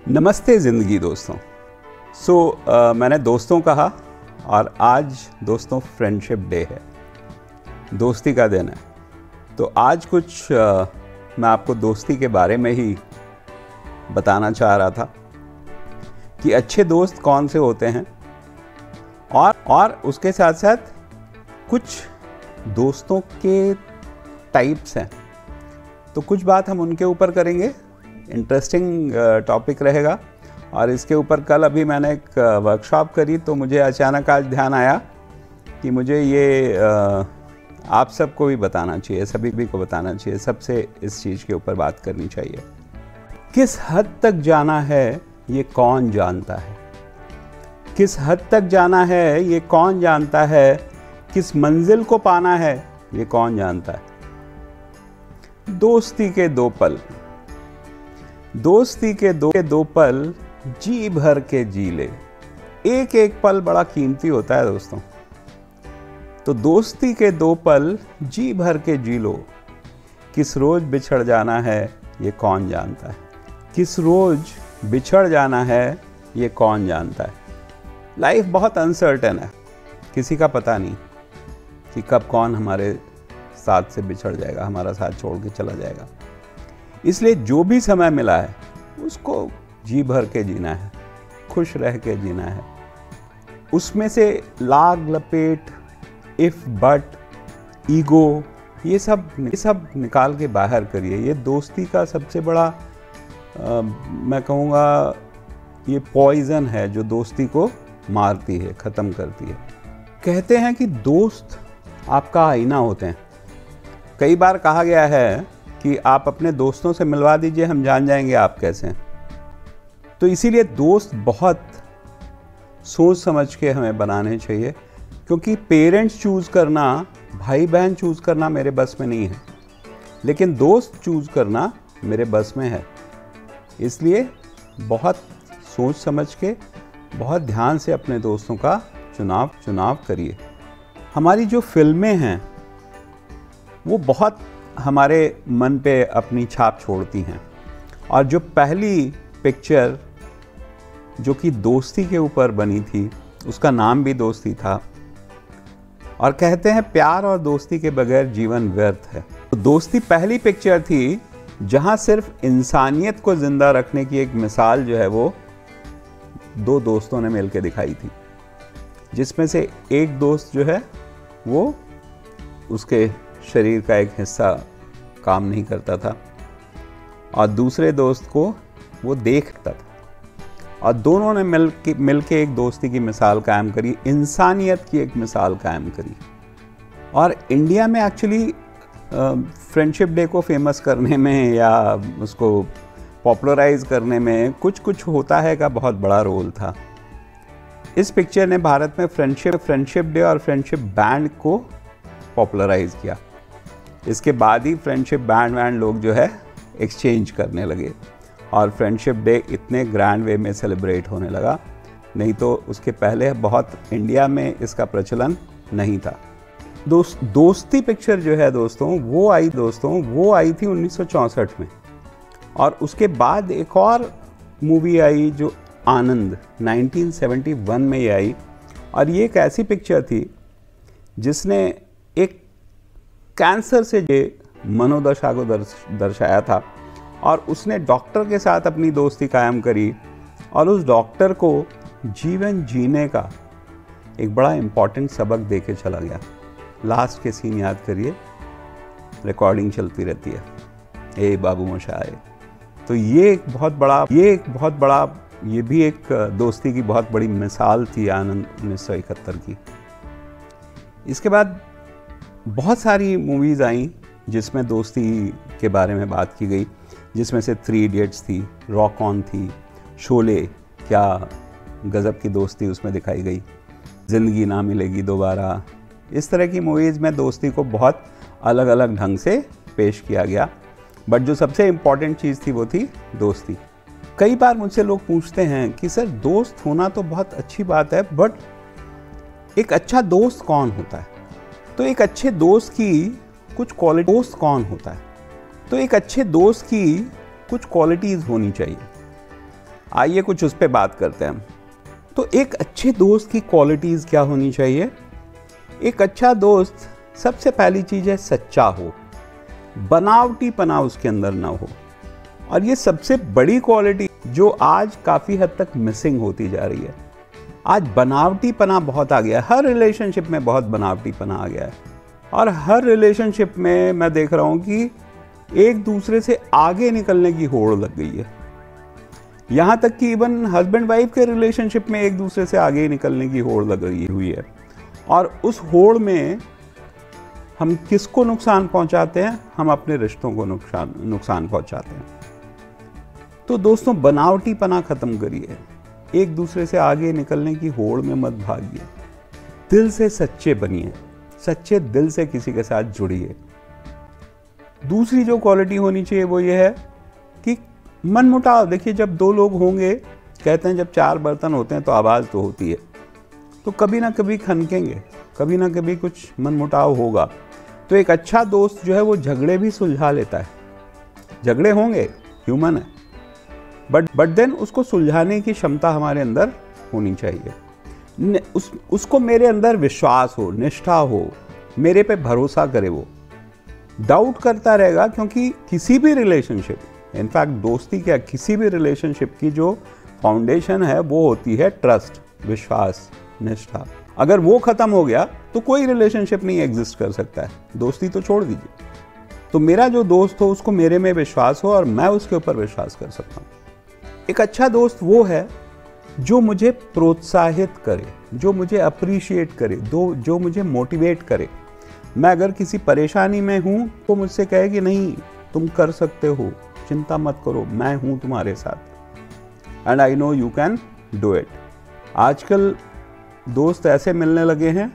नमस्ते ज़िंदगी दोस्तों। मैंने दोस्तों कहा और आज दोस्तों फ्रेंडशिप डे है, दोस्ती का दिन है। तो आज कुछ मैं आपको दोस्ती के बारे में ही बताना चाह रहा था कि अच्छे दोस्त कौन से होते हैं और उसके साथ साथ कुछ दोस्तों के टाइप्स हैं। तो कुछ बात हम उनके ऊपर करेंगे, इंटरेस्टिंग टॉपिक रहेगा। और इसके ऊपर कल अभी मैंने एक वर्कशॉप करी तो मुझे अचानक आज ध्यान आया कि मुझे ये आप सबको भी बताना चाहिए, सभी को बताना चाहिए, सबसे इस चीज़ के ऊपर बात करनी चाहिए। किस हद तक जाना है ये कौन जानता है, किस हद तक जाना है ये कौन जानता है, किस मंजिल को पाना है ये कौन जानता है। दोस्ती के दो पल, दोस्ती के दो पल जी भर के जी ले। एक एक पल बड़ा कीमती होता है दोस्तों। तो दोस्ती के दो पल जी भर के जी लो। किस रोज बिछड़ जाना है ये कौन जानता है, किस रोज बिछड़ जाना है ये कौन जानता है। लाइफ बहुत अनसर्टेन है, किसी का पता नहीं कि कब कौन हमारे साथ से बिछड़ जाएगा, हमारा साथ छोड़ के चला जाएगा। इसलिए जो भी समय मिला है उसको जी भर के जीना है, खुश रह के जीना है। उसमें से लाग लपेट, इफ बट, ईगो, ये सब निकाल के बाहर करिए। ये दोस्ती का सबसे बड़ा मैं कहूँगा ये पॉइजन है जो दोस्ती को मारती है, ख़त्म करती है। कहते हैं कि दोस्त आपका आईना होते हैं। कई बार कहा गया है कि आप अपने दोस्तों से मिलवा दीजिए, हम जान जाएंगे आप कैसे हैं। तो इसीलिए दोस्त बहुत सोच समझ के हमें बनाने चाहिए, क्योंकि पेरेंट्स चूज़ करना, भाई बहन चूज़ करना मेरे बस में नहीं है, लेकिन दोस्त चूज़ करना मेरे बस में है। इसलिए बहुत सोच समझ के, बहुत ध्यान से अपने दोस्तों का चुनाव करिए। हमारी जो फिल्में हैं वो बहुत हमारे मन पे अपनी छाप छोड़ती हैं। और जो पहली पिक्चर जो कि दोस्ती के ऊपर बनी थी, उसका नाम भी दोस्ती था। और कहते हैं प्यार और दोस्ती के बगैर जीवन व्यर्थ है। तो दोस्ती पहली पिक्चर थी जहां सिर्फ इंसानियत को ज़िंदा रखने की एक मिसाल जो है वो दो दोस्तों ने मिलकर दिखाई थी, जिसमें से एक दोस्त जो है वो उसके शरीर का एक हिस्सा काम नहीं करता था और दूसरे दोस्त को वो देखता था, और दोनों ने मिल के एक दोस्ती की मिसाल कायम करी, इंसानियत की एक मिसाल कायम करी। और इंडिया में एक्चुअली फ्रेंडशिप डे को फेमस करने में या उसको पॉपुलराइज करने में कुछ होता है का बहुत बड़ा रोल था। इस पिक्चर ने भारत में फ्रेंडशिप डे और फ्रेंडशिप बैंड को पॉपुलराइज किया। इसके बाद ही फ्रेंडशिप बैंड लोग जो है एक्सचेंज करने लगे और फ्रेंडशिप डे इतने ग्रैंड वे में सेलिब्रेट होने लगा। नहीं तो उसके पहले बहुत इंडिया में इसका प्रचलन नहीं था। दोस्ती पिक्चर जो है दोस्तों वो आई थी 1964 में। और उसके बाद एक और मूवी आई जो आनंद 1971 में ही आई। और ये एक ऐसी पिक्चर थी जिसने एक कैंसर से ये मनोदशा को दर्शाया था, और उसने डॉक्टर के साथ अपनी दोस्ती कायम करी और उस डॉक्टर को जीवन जीने का एक बड़ा इम्पॉर्टेंट सबक दे के चला गया। लास्ट के सीन याद करिए, रिकॉर्डिंग चलती रहती है, ए बाबू मोशाए। तो ये भी एक दोस्ती की बहुत बड़ी मिसाल थी आनंद 1971 की। इसके बाद बहुत सारी मूवीज़ आई जिसमें दोस्ती के बारे में बात की गई, जिसमें से 3 इडियट्स थी, रॉक ऑन थी, शोले, क्या गज़ब की दोस्ती उसमें दिखाई गई, ज़िंदगी ना मिलेगी दोबारा। इस तरह की मूवीज़ में दोस्ती को बहुत अलग अलग ढंग से पेश किया गया, बट जो सबसे इम्पॉर्टेंट चीज़ थी वो थी दोस्ती। कई बार मुझसे लोग पूछते हैं कि सर दोस्त होना तो बहुत अच्छी बात है, बट एक अच्छा दोस्त कौन होता है? तो एक अच्छे दोस्त की कुछ क्वालिटी, दोस्त कौन होता है? तो एक अच्छे दोस्त की कुछ क्वालिटीज़ होनी चाहिए। आइए कुछ उस पर बात करते हैं हम। तो एक अच्छे दोस्त की क्वालिटीज़ क्या होनी चाहिए? एक अच्छा दोस्त सबसे पहली चीज़ है सच्चा हो, बनावटीपना उसके अंदर ना हो। और ये सबसे बड़ी क्वालिटी जो आज काफ़ी हद तक मिसिंग होती जा रही है। आज बनावटीपना बहुत आ गया है, हर रिलेशनशिप में बहुत बनावटीपना आ गया है। और हर रिलेशनशिप में मैं देख रहा हूँ कि एक दूसरे से आगे निकलने की होड़ लग गई है। यहाँ तक कि इवन हस्बैंड वाइफ के रिलेशनशिप में एक दूसरे से आगे निकलने की होड़ लग रही हुई है। और उस होड़ में हम किसको नुकसान पहुंचाते हैं? हम अपने रिश्तों को नुकसान पहुंचाते हैं। तो दोस्तों, बनावटीपना खत्म करिए, एक दूसरे से आगे निकलने की होड़ में मत भागिए, दिल से सच्चे बनिए, सच्चे दिल से किसी के साथ जुड़िए। दूसरी जो क्वालिटी होनी चाहिए वो ये है कि मनमुटाव। देखिए, जब दो लोग होंगे, कहते हैं जब चार बर्तन होते हैं तो आवाज़ तो होती है, तो कभी ना कभी खनकेंगे, कभी ना कभी कुछ मनमुटाव होगा। तो एक अच्छा दोस्त जो है वो झगड़े भी सुलझा लेता है। झगड़े होंगे, ह्यूमन है, बट देन उसको सुलझाने की क्षमता हमारे अंदर होनी चाहिए। उसको मेरे अंदर विश्वास हो, निष्ठा हो, मेरे पे भरोसा करे। वो डाउट करता रहेगा, क्योंकि किसी भी रिलेशनशिप, इनफैक्ट दोस्ती क्या, किसी भी रिलेशनशिप की जो फाउंडेशन है वो होती है ट्रस्ट, विश्वास, निष्ठा। अगर वो खत्म हो गया तो कोई रिलेशनशिप नहीं एग्जिस्ट कर सकता है, दोस्ती तो छोड़ दीजिए। तो मेरा जो दोस्त हो उसको मेरे में विश्वास हो और मैं उसके ऊपर विश्वास कर सकता हूँ। एक अच्छा दोस्त वो है जो मुझे प्रोत्साहित करे, जो मुझे अप्रिशिएट करे, जो मुझे मोटिवेट करे। मैं अगर किसी परेशानी में हूँ तो मुझसे कहे कि नहीं, तुम कर सकते हो, चिंता मत करो, मैं हूँ तुम्हारे साथ, and I know you can do it. आजकल दोस्त ऐसे मिलने लगे हैं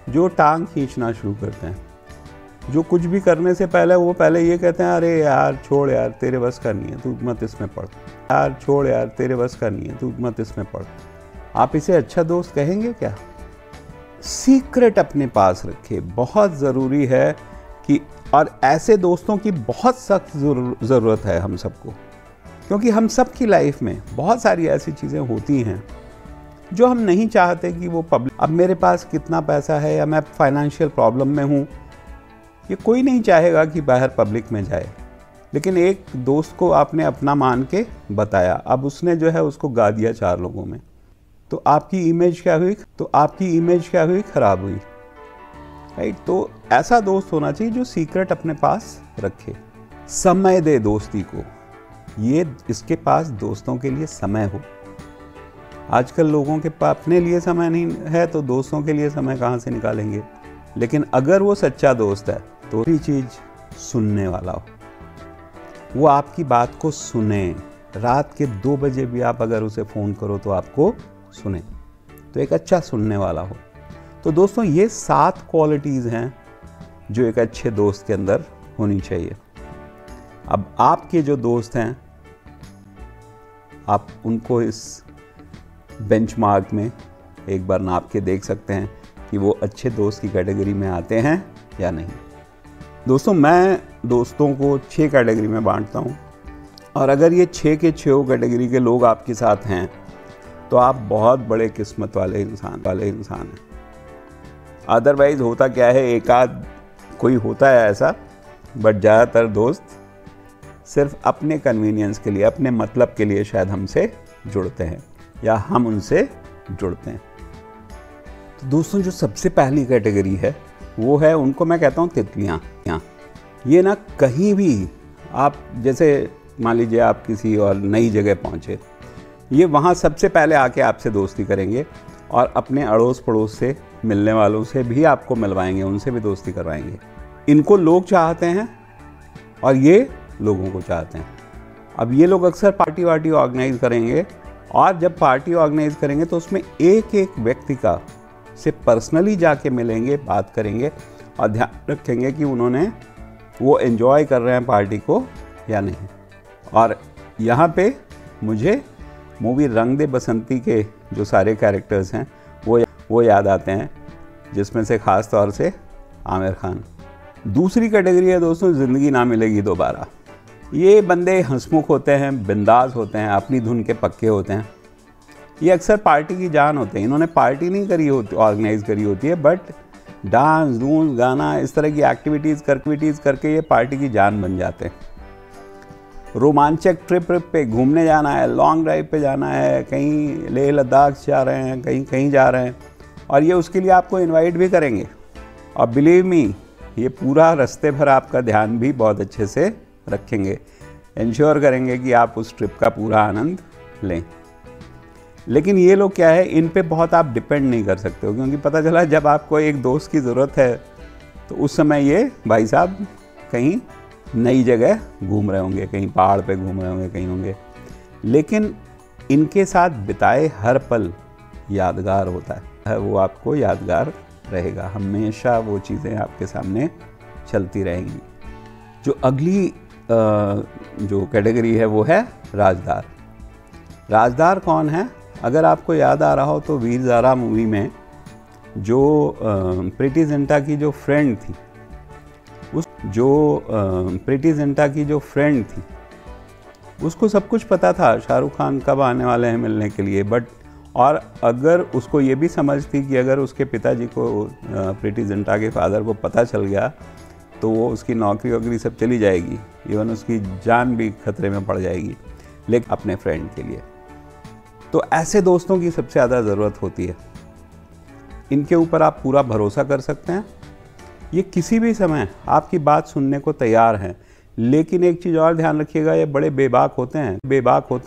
जो टांग खींचना शुरू करते हैं, जो कुछ भी करने से पहले वो पहले ये कहते हैं, अरे यार छोड़ यार, तेरे बस का नहीं है, तू मत इसमें पढ़, यार छोड़ यार, तेरे बस का नहीं है, तू मत इसमें पढ़। आप इसे अच्छा दोस्त कहेंगे क्या? सीक्रेट अपने पास रखे, बहुत ज़रूरी है कि, और ऐसे दोस्तों की बहुत सख्त ज़रूरत है हम सबको, क्योंकि हम सब की लाइफ में बहुत सारी ऐसी चीज़ें होती हैं जो हम नहीं चाहते कि वो पब्लिक। अब मेरे पास कितना पैसा है या मैं फाइनेंशियल प्रॉब्लम में हूँ, ये कोई नहीं चाहेगा कि बाहर पब्लिक में जाए। लेकिन एक दोस्त को आपने अपना मान के बताया, अब उसने जो है उसको गा दिया चार लोगों में, तो आपकी इमेज क्या हुई? खराब हुई, राइट? तो ऐसा दोस्त होना चाहिए जो सीक्रेट अपने पास रखे, समय दे दोस्ती को, ये इसके पास दोस्तों के लिए समय हो। आजकल लोगों के पास अपने लिए समय नहीं है तो दोस्तों के लिए समय कहाँ से निकालेंगे? लेकिन अगर वो सच्चा दोस्त है तो ही चीज़ सुनने वाला हो, वो आपकी बात को सुने। रात के 2 बजे भी आप अगर उसे फ़ोन करो तो आपको सुने, तो एक अच्छा सुनने वाला हो। तो दोस्तों, ये 7 क्वालिटीज़ हैं जो एक अच्छे दोस्त के अंदर होनी चाहिए। अब आपके जो दोस्त हैं, आप उनको इस बेंचमार्क में एक बार नाप के देख सकते हैं कि वो अच्छे दोस्त की कैटेगरी में आते हैं या नहीं। दोस्तों, मैं दोस्तों को 6 कैटेगरी में बांटता हूँ, और अगर ये 6 के 6 कैटेगरी के लोग आपके साथ हैं तो आप बहुत बड़े किस्मत वाले इंसान हैं। अदरवाइज होता क्या है, एक आध कोई होता है ऐसा, बट ज़्यादातर दोस्त सिर्फ अपने कन्वीनियंस के लिए, अपने मतलब के लिए शायद हमसे जुड़ते हैं या हम उनसे जुड़ते हैं। तो दोस्तों, जो सबसे पहली कैटेगरी है वो है, उनको मैं कहता हूँ तितलियाँ। ये ना कहीं भी आप, जैसे मान लीजिए आप किसी और नई जगह पहुँचे, ये वहाँ सबसे पहले आके आपसे दोस्ती करेंगे और अपने अड़ोस पड़ोस से मिलने वालों से भी आपको मिलवाएंगे, उनसे भी दोस्ती करवाएंगे। इनको लोग चाहते हैं और ये लोगों को चाहते हैं। अब ये लोग अक्सर पार्टी वार्टी ऑर्गेनाइज करेंगे, और जब पार्टी ऑर्गेनाइज करेंगे तो उसमें एक एक व्यक्ति का से पर्सनली जाके मिलेंगे, बात करेंगे और ध्यान रखेंगे कि उन्होंने वो एंजॉय कर रहे हैं पार्टी को या नहीं। और यहाँ पे मुझे मूवी रंग दे बसंती के जो सारे कैरेक्टर्स हैं वो याद आते हैं, जिसमें से ख़ास तौर से आमिर खान। दूसरी कैटेगरी है दोस्तों, ज़िंदगी ना मिलेगी दोबारा। ये बंदे हंसमुख होते हैं, बिंदास होते हैं, अपनी धुन के पक्के होते हैं। ये अक्सर पार्टी की जान होते हैं। इन्होंने पार्टी नहीं करी होती, ऑर्गेनाइज करी होती है, बट डांस डूंस गाना इस तरह की एक्टिविटीज़ करके ये पार्टी की जान बन जाते हैं। रोमांचक ट्रिप पे घूमने जाना है, लॉन्ग ड्राइव पे जाना है, कहीं लेह लद्दाख जा रहे हैं, कहीं जा रहे हैं, और ये उसके लिए आपको इनवाइट भी करेंगे। और बिलीव मी, ये पूरा रास्ते भर आपका ध्यान भी बहुत अच्छे से रखेंगे, इंश्योर करेंगे कि आप उस ट्रिप का पूरा आनंद लें। लेकिन ये लोग क्या है, इन पे बहुत आप डिपेंड नहीं कर सकते हो, क्योंकि पता चला जब आपको एक दोस्त की ज़रूरत है तो उस समय ये भाई साहब कहीं नई जगह घूम रहे होंगे, कहीं पहाड़ पे घूम रहे होंगे, कहीं होंगे। लेकिन इनके साथ बिताए हर पल यादगार होता है, वो आपको यादगार रहेगा, हमेशा वो चीज़ें आपके सामने चलती रहेंगी। जो अगली जो कैटेगरी है वो है राजदार। राजदार कौन है? अगर आपको याद आ रहा हो तो वीर ज़ारा मूवी में जो प्रीति जिंटा की जो फ्रेंड थी, उसको सब कुछ पता था शाहरुख खान कब आने वाले हैं मिलने के लिए, बट और अगर उसको ये भी समझ थी कि अगर उसके पिताजी को, प्रीति जिंटा के फादर को पता चल गया तो वो उसकी नौकरी वोकरी सब चली जाएगी, इवन उसकी जान भी खतरे में पड़ जाएगी, लेकिन अपने फ्रेंड के लिए। तो ऐसे दोस्तों की सबसे ज़्यादा ज़रूरत होती है। इनके ऊपर आप पूरा भरोसा कर सकते हैं, ये किसी भी समय आपकी बात सुनने को तैयार हैं। लेकिन एक चीज़ और ध्यान रखिएगा, ये बड़े बेबाक होते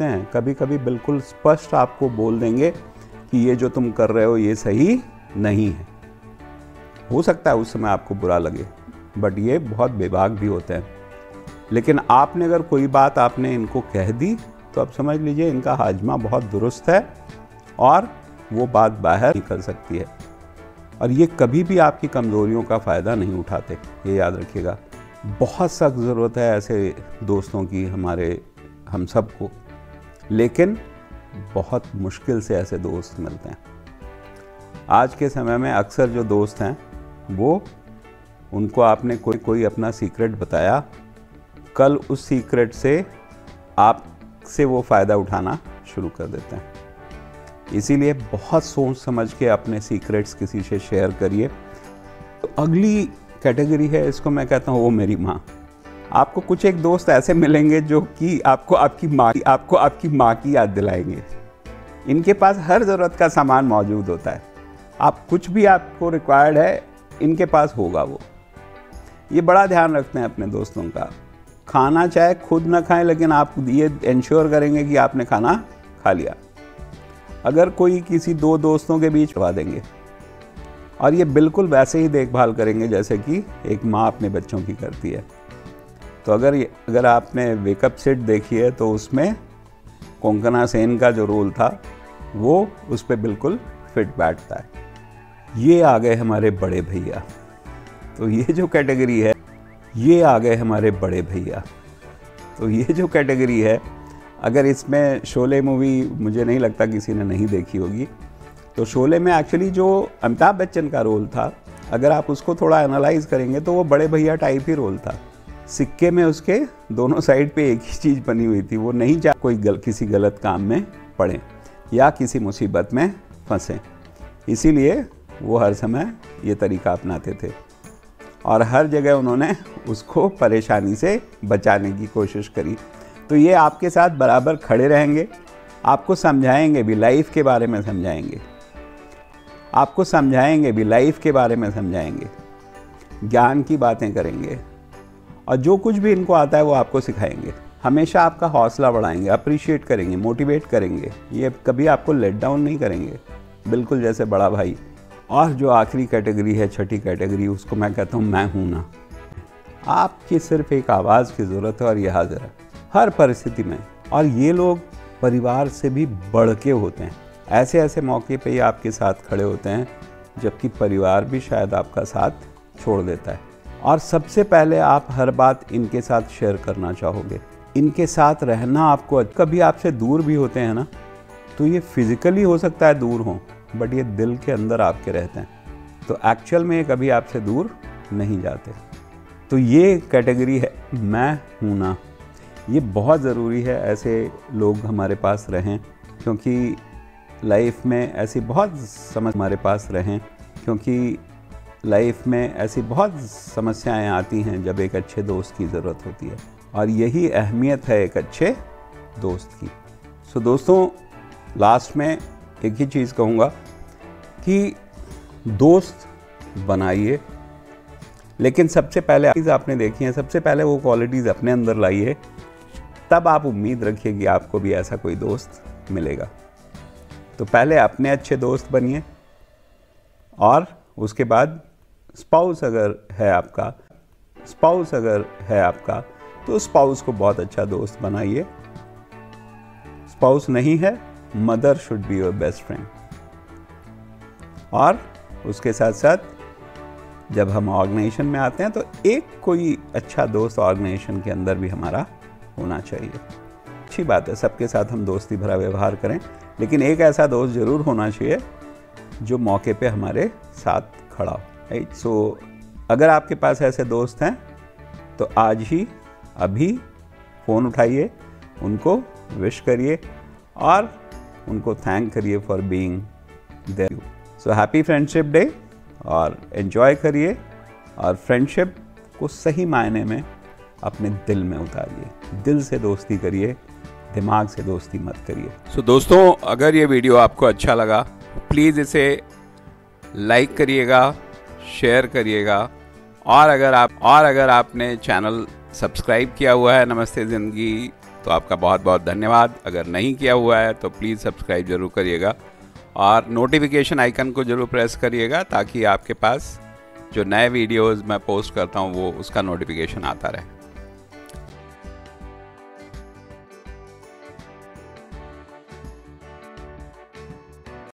हैं। कभी कभी बिल्कुल स्पष्ट आपको बोल देंगे कि ये जो तुम कर रहे हो ये सही नहीं है। हो सकता है उस समय आपको बुरा लगे, बट ये बहुत बेबाक भी होते हैं। लेकिन आपने अगर कोई बात आपने इनको कह दी तो आप समझ लीजिए इनका हाजमा बहुत दुरुस्त है और वो बात बाहर निकल सकती है। और ये कभी भी आपकी कमज़ोरियों का फ़ायदा नहीं उठाते, ये याद रखिएगा। बहुत सख्त ज़रूरत है ऐसे दोस्तों की हम सब को, लेकिन बहुत मुश्किल से ऐसे दोस्त मिलते हैं। आज के समय में अक्सर जो दोस्त हैं वो, उनको आपने कोई अपना सीक्रेट बताया, कल उस सीक्रेट से आपसे वो फ़ायदा उठाना शुरू कर देते हैं। इसीलिए बहुत सोच समझ के अपने सीक्रेट्स किसी से शेयर करिए। तो अगली कैटेगरी है, इसको मैं कहता हूँ वो मेरी माँ। आपको कुछ एक दोस्त ऐसे मिलेंगे जो कि आपको आपकी माँ की याद दिलाएंगे। इनके पास हर ज़रूरत का सामान मौजूद होता है, आप कुछ भी आपको रिक्वायर्ड है इनके पास होगा वो। ये बड़ा ध्यान रखते हैं अपने दोस्तों का। खाना चाहे खुद ना खाएं, लेकिन आप ये इंश्योर करेंगे कि आपने खाना खा लिया। अगर कोई किसी दो दोस्तों के बीच करवा देंगे, और ये बिल्कुल वैसे ही देखभाल करेंगे जैसे कि एक माँ अपने बच्चों की करती है। तो अगर आपने वेकअप सेट देखी है तो उसमें कोंकणा सेन का जो रोल था वो उस पर बिल्कुल फिट बैठता है। ये आ गए हमारे बड़े भैया। तो ये जो कैटेगरी है, ये आ गए हमारे बड़े भैया। तो ये जो कैटेगरी है, अगर इसमें शोले मूवी मुझे नहीं लगता किसी ने नहीं देखी होगी, तो शोले में एक्चुअली जो अमिताभ बच्चन का रोल था, अगर आप उसको थोड़ा एनालाइज करेंगे तो वो बड़े भैया टाइप ही रोल था। सिक्के में उसके दोनों साइड पे एक ही चीज़ बनी हुई थी, वो नहीं चाह कोई किसी गलत काम में पड़े या किसी मुसीबत में फंसे। इसीलिए वो हर समय ये तरीका अपनाते थे और हर जगह उन्होंने उसको परेशानी से बचाने की कोशिश करी। तो ये आपके साथ बराबर खड़े रहेंगे, आपको समझाएंगे भी, लाइफ के बारे में समझाएंगे, आपको समझाएंगे भी, लाइफ के बारे में समझाएंगे, ज्ञान की बातें करेंगे, और जो कुछ भी इनको आता है वो आपको सिखाएंगे। हमेशा आपका हौसला बढ़ाएंगे, अप्रिशिएट करेंगे, मोटिवेट करेंगे। ये कभी आपको लेट डाउन नहीं करेंगे, बिल्कुल जैसे बड़ा भाई। और जो आखिरी कैटेगरी है, छठी कैटेगरी, उसको मैं कहता हूँ मैं हूँ ना। आपकी सिर्फ एक आवाज़ की ज़रूरत है और ये हाजिर है हर परिस्थिति में। और ये लोग परिवार से भी बढ़ के होते हैं। ऐसे ऐसे मौके पे ये आपके साथ खड़े होते हैं जबकि परिवार भी शायद आपका साथ छोड़ देता है। और सबसे पहले आप हर बात इनके साथ शेयर करना चाहोगे, इनके साथ रहना आपको। कभी आपसे दूर भी होते हैं ना, तो ये फिज़िकली हो सकता है दूर हों, बट ये दिल के अंदर आपके रहते हैं। तो एक्चुअल में ये कभी आपसे दूर नहीं जाते। तो ये कैटेगरी है मैं हूँ ना। ये बहुत ज़रूरी है ऐसे लोग हमारे पास रहें, क्योंकि लाइफ में ऐसी बहुत हमारे पास रहें क्योंकि लाइफ में ऐसी बहुत समस्याएं आती हैं जब एक अच्छे दोस्त की ज़रूरत होती है, और यही अहमियत है एक अच्छे दोस्त की। सो दोस्तों, लास्ट में एक ही चीज़ कहूँगा कि दोस्त बनाइए, लेकिन सबसे पहले चीज़ आपने देखी है, सबसे पहले वो क्वालिटीज़ अपने अंदर लाइए, तब आप उम्मीद रखिए कि आपको भी ऐसा कोई दोस्त मिलेगा। तो पहले अपने अच्छे दोस्त बनिए, और उसके बाद स्पाउस अगर है आपका तो स्पाउस को बहुत अच्छा दोस्त बनाइए। स्पाउस नहीं है, mother should be your best friend. और उसके साथ साथ जब हम ऑर्गेनाइजेशन में आते हैं तो एक कोई अच्छा दोस्त ऑर्गेनाइजेशन के अंदर भी हमारा होना चाहिए। अच्छी बात है, सबके साथ हम दोस्ती भरा व्यवहार करें, लेकिन एक ऐसा दोस्त ज़रूर होना चाहिए जो मौके पे हमारे साथ खड़ा हो, राइट। सो अगर आपके पास ऐसे दोस्त हैं तो आज ही अभी फ़ोन उठाइए, उनको विश करिए और उनको थैंक करिए for being there. So happy friendship day, और एंजॉय करिए, और फ्रेंडशिप को सही मायने में अपने दिल में उतारिए। दिल से दोस्ती करिए, दिमाग से दोस्ती मत करिए। सो दोस्तों, अगर ये वीडियो आपको अच्छा लगा प्लीज़ इसे लाइक करिएगा, शेयर करिएगा, और अगर आपने चैनल सब्सक्राइब किया हुआ है नमस्ते ज़िंदगी तो आपका बहुत बहुत धन्यवाद। अगर नहीं किया हुआ है तो प्लीज़ सब्सक्राइब ज़रूर करिएगा, और नोटिफिकेशन आइकन को ज़रूर प्रेस करिएगा ताकि आपके पास जो नए वीडियोज़ मैं पोस्ट करता हूँ वो उसका नोटिफिकेशन आता रहे।